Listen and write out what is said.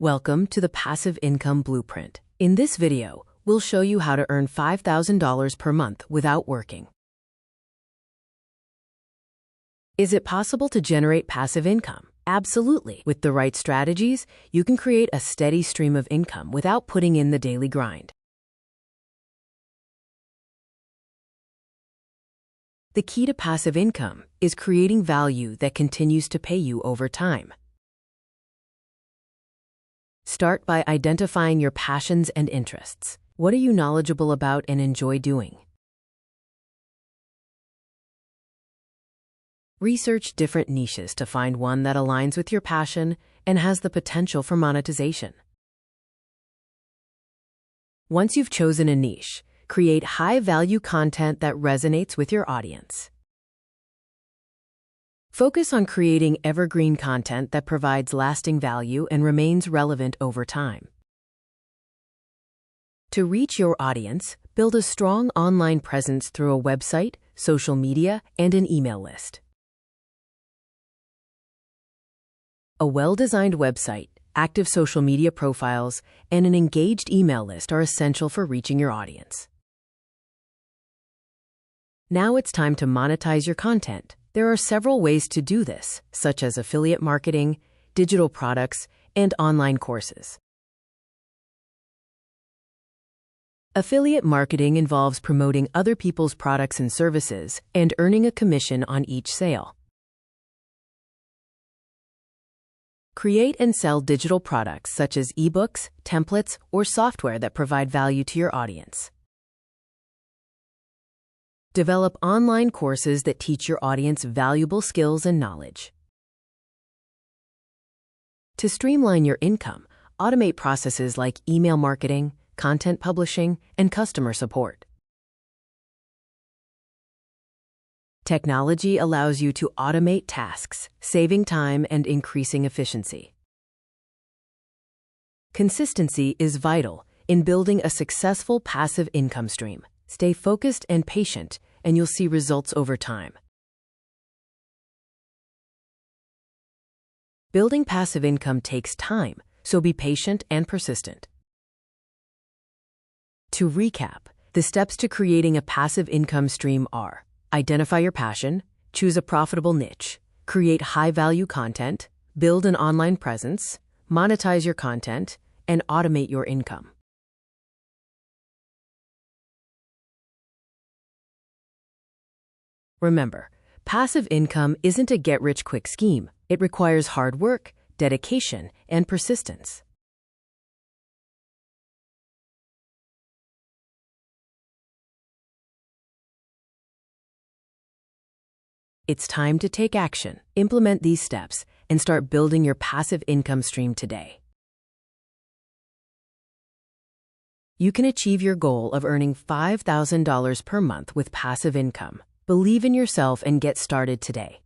Welcome to the Passive Income Blueprint. In this video, we'll show you how to earn $5,000 per month without working. Is it possible to generate passive income? Absolutely. With the right strategies, you can create a steady stream of income without putting in the daily grind. The key to passive income is creating value that continues to pay you over time. Start by identifying your passions and interests. What are you knowledgeable about and enjoy doing? Research different niches to find one that aligns with your passion and has the potential for monetization. Once you've chosen a niche, create high-value content that resonates with your audience. Focus on creating evergreen content that provides lasting value and remains relevant over time. To reach your audience, build a strong online presence through a website, social media, and an email list. A well-designed website, active social media profiles, and an engaged email list are essential for reaching your audience. Now it's time to monetize your content. There are several ways to do this, such as affiliate marketing, digital products, and online courses. Affiliate marketing involves promoting other people's products and services and earning a commission on each sale. Create and sell digital products such as ebooks, templates, or software that provide value to your audience. Develop online courses that teach your audience valuable skills and knowledge. To streamline your income, automate processes like email marketing, content publishing, and customer support. Technology allows you to automate tasks, saving time and increasing efficiency. Consistency is vital in building a successful passive income stream. Stay focused and patient, and you'll see results over time. Building passive income takes time, so be patient and persistent. To recap, the steps to creating a passive income stream are: identify your passion, choose a profitable niche, create high-value content, build an online presence, monetize your content, and automate your income. Remember, passive income isn't a get-rich-quick scheme. It requires hard work, dedication, and persistence. It's time to take action, implement these steps, and start building your passive income stream today. You can achieve your goal of earning $5,000 per month with passive income. Believe in yourself and get started today.